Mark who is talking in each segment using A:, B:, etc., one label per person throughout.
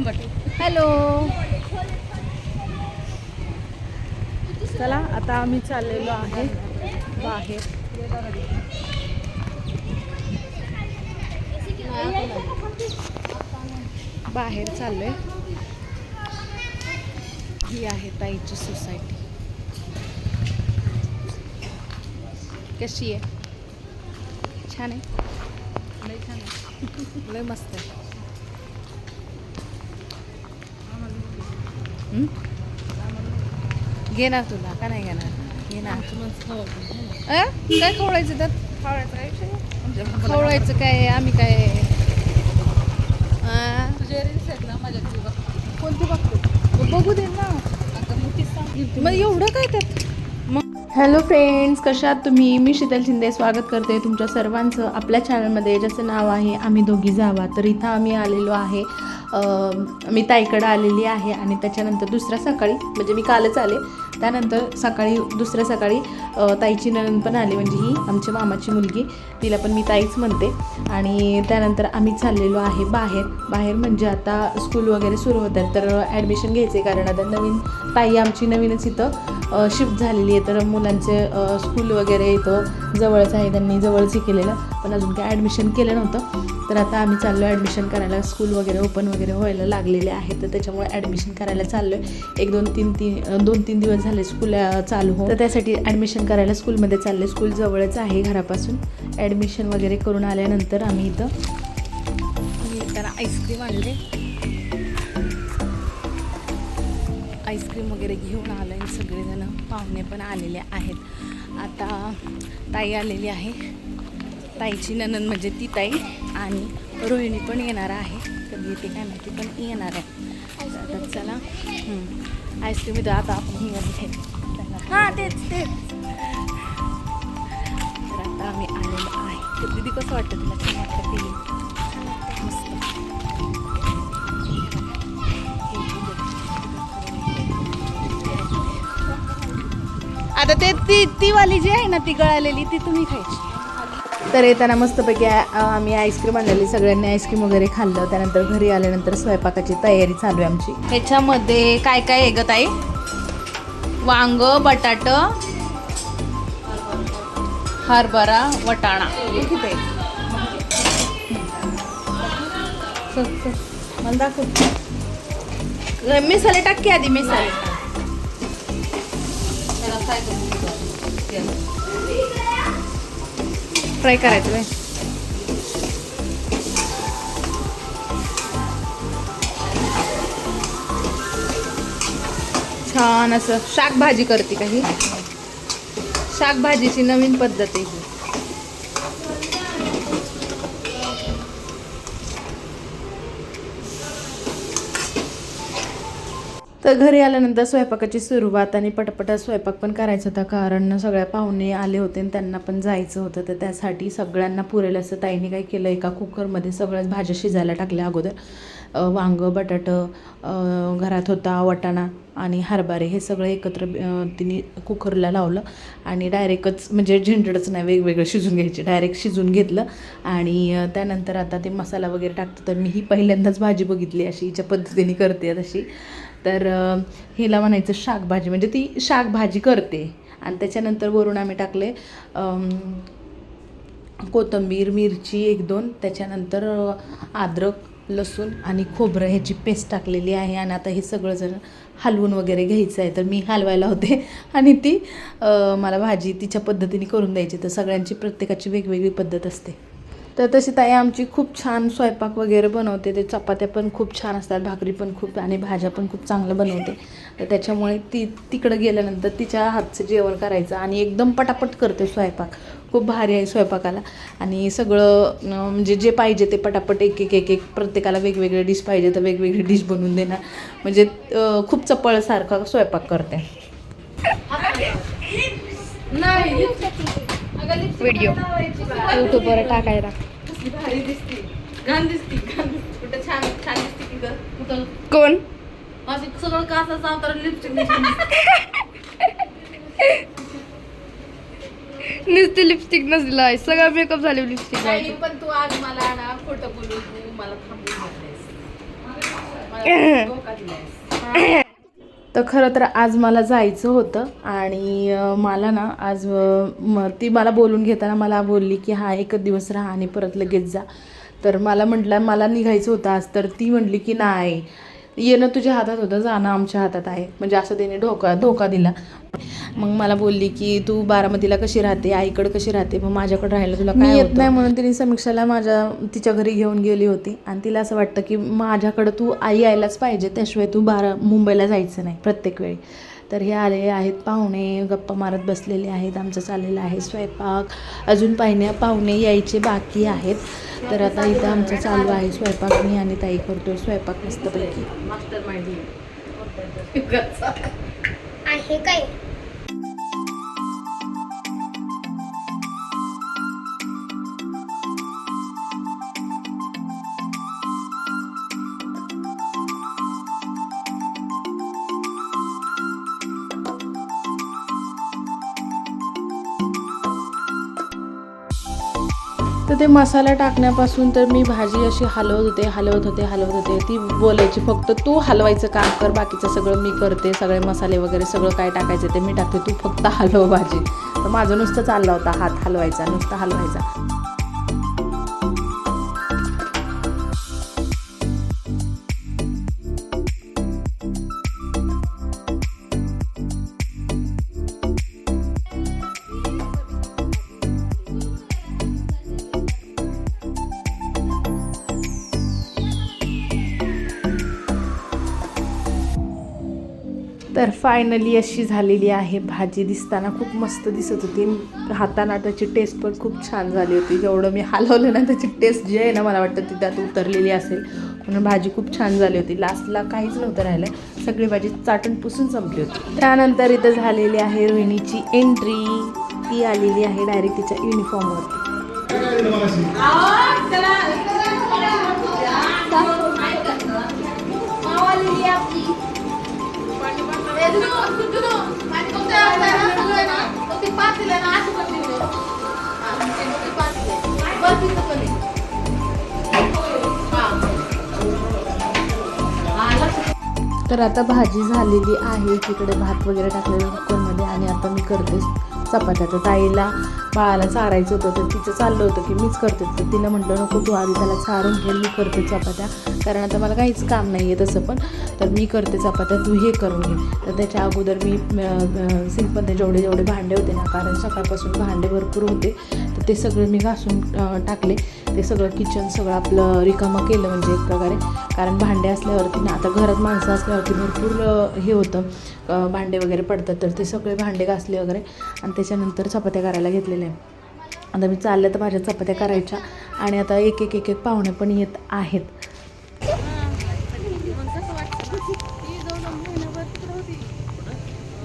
A: Hello. चला आता आम्ही चाललेलो आहे बाहेर. बाहेर चाललोय. ही आहे ताईची सोसायटी. कशी आहे? छान आहे. लय छान आहे. लय मस्त आहे. घेणार तुला का नाही घेणार? घेणार. काय खवळायचं त्यात? खवळायचं काय? आम्ही काय कोणती बघतो? बघू दे ना. मग एवढं काय त्यात? हॅलो फ्रेंड्स, कशा आहात तुम्ही? मी शीतल शिंदे स्वागत करते तुमच्या सर्वांचं आपल्या चॅनलमध्ये, ज्याचं नाव आहे आम्ही दोघी जावा. तर इथं आम्ही आलेलो आहे, मी ताईकडं आलेली आहे. आणि त्याच्यानंतर दुसऱ्या सकाळी, म्हणजे मी कालच आले, त्यानंतर दुसऱ्या सकाळी ताईची नणंद पण आली, म्हणजे ही आमच्या मामाची मुलगी, तिला पण मी ताईच म्हणते. आणि त्यानंतर आम्ही चाललेलो आहे बाहेर म्हणजे आता स्कूल वगैरे सुरू होतात, तर ॲडमिशन घ्यायचे. कारण आता नवीन ताई आमची नवीनच इथं शिफ्ट झालेली आहे, तर मुलांचे स्कूल वगैरे इथं जवळच आहे, त्यांनी जवळच केलेलं, पण अजून काय ॲडमिशन केलं नव्हतं. तर आता आम्ही चाललो आहे ॲडमिशन करायला. स्कूल वगैरे ओपन वगैरे व्हायला लागलेले आहे, तर त्याच्यामुळे ॲडमिशन करायला चाललो आहे. दोन तीन दिवस झाले स्कूल चालू हो, तर त्यासाठी ॲडमिशन करायला स्कूलमध्ये चालले. स्कूल जवळच आहे घरापासून. ॲडमिशन वगैरे करून आल्यानंतर आम्ही इथं येताना आईस्क्रीम आणले. आईस्क्रीम वगैरे घेऊन आलं आहे. सगळेजण पाहुणे पण आलेले आहेत. आता ताई आलेली आहे, ताईची नणंद म्हणजे ती ताई, आणि रोहिणी पण येणार आहे. कधी येते काय माहिती, पण येणार आहे. आता चला आईस्क्रीम इथं आता आपण हां तेच. तर आता आम्ही आलेलो आहे. तर दीदी कसं वाटतं तुला? छान वाटतं? फिलिंग मस्त. आता ती वाली जी आहे ना, ती गळालेली, ती तुम्ही खायची. तर येताना मस्तपैकी आम्ही आईस्क्रीम आणलेली, सगळ्यांनी आईस्क्रीम वगैरे खाल्लं. त्यानंतर घरी आल्यानंतर स्वयंपाकाची तयारी चालू आहे आमची. ह्याच्यामध्ये काय काय आहे ग ताई? वांग, बटाट, हरभरा, वटाणा. किती आहे? मला दाखव. मिसाले टाक आधी. मिसाले फ्राय करायचं आहे. छान असं शाकभाजी करते काही. शाकभाजीची नवीन पद्धत आहे ही. तर घरी आल्यानंतर स्वयंपाकाची सुरुवात, आणि पटपट स्वयंपाक पण करायचा होता, कारण सगळ्या पाहुणे आले होते आणि त्यांना पण जायचं होतं. तर त्यासाठी सगळ्यांना पुरेल असं ताईने काय केलं, एका कुकरमध्ये सगळ्याच भाज्या शिजायला टाकल्या अगोदर. वांग, बटाटं घरात होता, वटाणा आणि हरभरे हे सगळं एकत्र तिने कुकरला लावलं. आणि डायरेक्टच, म्हणजे झेंडडच नाही, वेगवेगळं शिजून घ्यायचे, डायरेक्ट शिजून घेतलं. आणि त्यानंतर आता ते मसाला वगैरे टाकतं. तर मी ही पहिल्यांदाच भाजी बघितली अशी, हिच्या पद्धतीने करते तशी. तर हिला म्हणायचं शाकभाजी, म्हणजे ती शाकभाजी करते. आणि त्याच्यानंतर वरून आम्ही टाकले कोथिंबीर, मिरची 1-2, त्याच्यानंतर अद्रक, लसूण आणि खोबरं ह्याची पेस्ट टाकलेली आहे. आणि आता हे सगळं जण हलवून वगैरे घ्यायचं आहे. तर मी हलवायला होते आणि ती मला भाजी तिच्या पद्धतीने करून द्यायची. तर सगळ्यांची प्रत्येकाची वेगवेगळी पद्धत असते. तर तशी ताई आमची खूप छान स्वयंपाक वगैरे बनवते. ते चपात्या पण खूप छान असतात, भाकरी पण खूप, आणि भाज्या पण खूप चांगलं बनवते. तर त्याच्यामुळे तिकडं गेल्यानंतर तिच्या हातचं जेवण करायचं, आणि एकदम पटापट करते स्वयंपाक. खूप भारी आहे स्वयंपाकाला. आणि सगळं म्हणजे जे पाहिजे ते पटापट एक प्रत्येकाला वेगवेगळे डिश पाहिजे तर वेगवेगळी डिश बनवून देणार. म्हणजे खूप चपळसारखा स्वयंपाक करते. व्हिडिओ यूट्यूबवर टाकायला. कोण? सगळं कासाचं अवतार लिपस्टिक नुसती लिपस्टिक नसला, सगळं मेकअप झाले लिपस्टिक. पण तू आज मला ना खोटं बोलून तू मला थांबून घेतलेस. मला तर खरं तर आज मला जायचं होतं आणि मला ना आज ती मला बोलून घेताना मला बोलली की हा एकच दिवस राहा आणि परत लगेच जा. तर मला म्हटलं मला निघायचं होतं आज, तर ती म्हटली की नाही, येणं तुझ्या हातात होतं, जाणं आमच्या हातात आहे, म्हणजे असं त्याने धोका दिला. मग मला बोलली की तू बारामतीला कशी राहते, आईकडे कशी राहते, मग माझ्याकडे राहायला तुला काय येत नाही, म्हणून तिने समीक्षाला तिच्या घरी घेऊन गेली होती. आणि तिला असं वाटतं की माझ्याकडं तू आई यायलाच पाहिजे, त्याशिवाय तू मुंबईला जायचं नाही प्रत्येक वेळी. तर हे आले आहेत पाहुणे, गप्पा मारत बसलेले आहेत, आमचं चाललेलं आहे स्वयंपाक. अजून पाहुणे यायचे बाकी आहेत. तर आता इथं आमचं चालू आहे स्वयंपाक. मी आणि ताई करतोय स्वयंपाक मस्तपैकी. मास्टर माइंड
B: आहे काय.
A: तर ते मसाला टाकण्यापासून तर मी भाजी अशी हलवत होते. ती बोलायची फक्त तू हलवायचं काम कर, बाकीचं सगळं मी करते, सगळे मसाले वगैरे सगळं काय टाकायचं ते मी टाकते, तू फक्त हलव भाजी. तर माझं नुसतं चाललं होता हात हलवायचा, नुसतं हलवायचा. तर फायनली अशी झालेली आहे भाजी. दिसताना खूप मस्त दिसत होती, हाताना त्याची टेस्ट पण खूप छान झाली होती. जेवढं मी हलवलं ना त्याची टेस्ट जी आहे ना, मला वाटतं ती त्यात उतरलेली असेल, म्हणून भाजी खूप छान झाली होती. लास्टला काहीच नव्हतं राहिलं, सगळी भाजी चाटून पुसून संपली होती. त्यानंतर इथं झालेली आहे रोहिणीची एंट्री. ती आलेली आहे डायरेक्ट तिच्या युनिफॉर्मवरती. तर आता भाजी झालेली आहे, तिकडे भात वगैरे टाकलेलं कुकरमध्ये, आणि आता मी करते चपात्याचं. ताईला बाळाला चारायचं होतं, तर तिचं चाललं होतं की मीच करते. तर तिला म्हटलं नको, तू आधी त्याला चारून घे, मी करते चपात्या, कारण आता मला काहीच काम नाही आहे तसं पण. तर मी करते चपात्या, तू हे करून घे. तर त्याच्या अगोदर मी सिंपलने जेवढे भांडे होते ना, कारण सकाळपासून भांडे भरपूर होते, तर ते सगळं मी घासून टाकले. ते सगळं किचन सगळं आपलं रिकामं केलं म्हणजे एक प्रकारे, कारण भांडे असल्यावरती ना, आता घरात माणसं असल्यावरती भरपूर हे होतं, भांडे वगैरे पडतात. तर ते सगळे भांडे घासले वगैरे, आणि त्याच्यानंतर चपात्या करायला घेतलेल्या आहे. आता मी चालले तर माझ्या चपात्या करायच्या, आणि आता एक एक पाहुणे पण येत आहेत.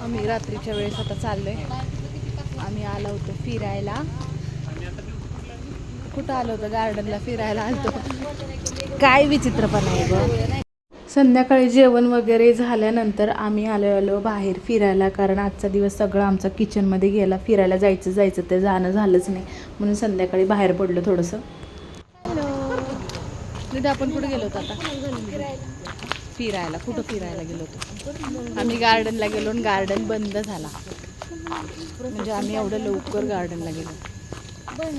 A: आम्ही रात्रीच्या वेळेस आता चाललोय. आम्ही आलो होतो फिरायला. कुठं आलो होतं? गार्डनला फिरायला आलो. काय विचित्रपणा आहे गं. संध्याकाळी जेवण वगैरे झाल्यानंतर आम्ही आलो बाहेर फिरायला, कारण आजचा दिवस सगळा आमचा किचनमध्ये गेला. फिरायला जायचं ते जाणं झालंच नाही, म्हणून संध्याकाळी बाहेर पडलो थोडंसं. हॅलो, आपण कुठे गेलो होतो आता? फिरायला. कुठं फिरायला गेलो होतो? आम्ही गार्डनला गेलो, आणि गार्डन बंद झाला, म्हणजे आम्ही एवढं लवकर गार्डनला गेलो.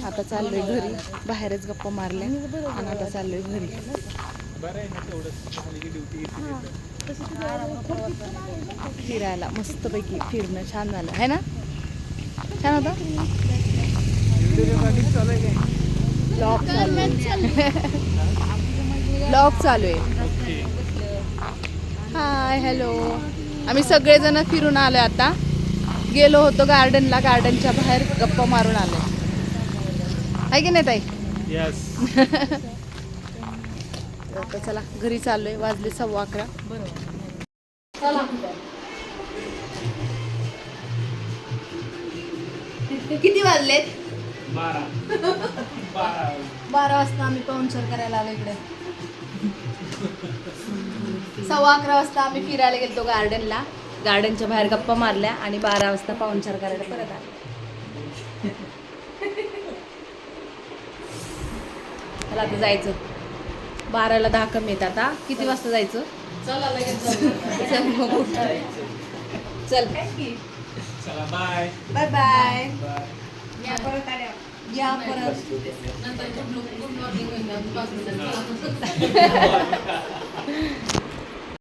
A: आता चाललोय घरी, बाहेरच गप्पा मारल्या, आणि आता चाललोय घरी फिरायला. मस्तपैकी फिरणं छान झालं आहे ना, छान होतं. ब्लॉग चालू आहे. Hi hello. आम्ही सगळेजण फिरून आलो. आता गेलो होतो गार्डनला, गार्डनच्या बाहेर गप्पा मारून आलो. आहे की नाही ताई? यस. आता चला घरी चाललोय, वाजले 11:15. चला. किती वाजलेत? 12 वाजता आम्ही पाहुणचार करायला आलो इकडे. 11:15 वाजता आम्ही फिरायला गेलतो गार्डनला, गार्डनच्या बाहेर गप्पा मारल्या, आणि 12 वाजता पाहुणचार करायला परत आलो. मला आता जायचं 12ला 10 कमी आहेत आता. किती वाजता जायचं?
B: चला लगेच जाऊ.
A: चल मग उठ. चल
C: चला बाय
A: बाय बाय.
B: या परत आल्यावर.
A: या परत.
B: नंतर गुड मॉर्निंग होईल.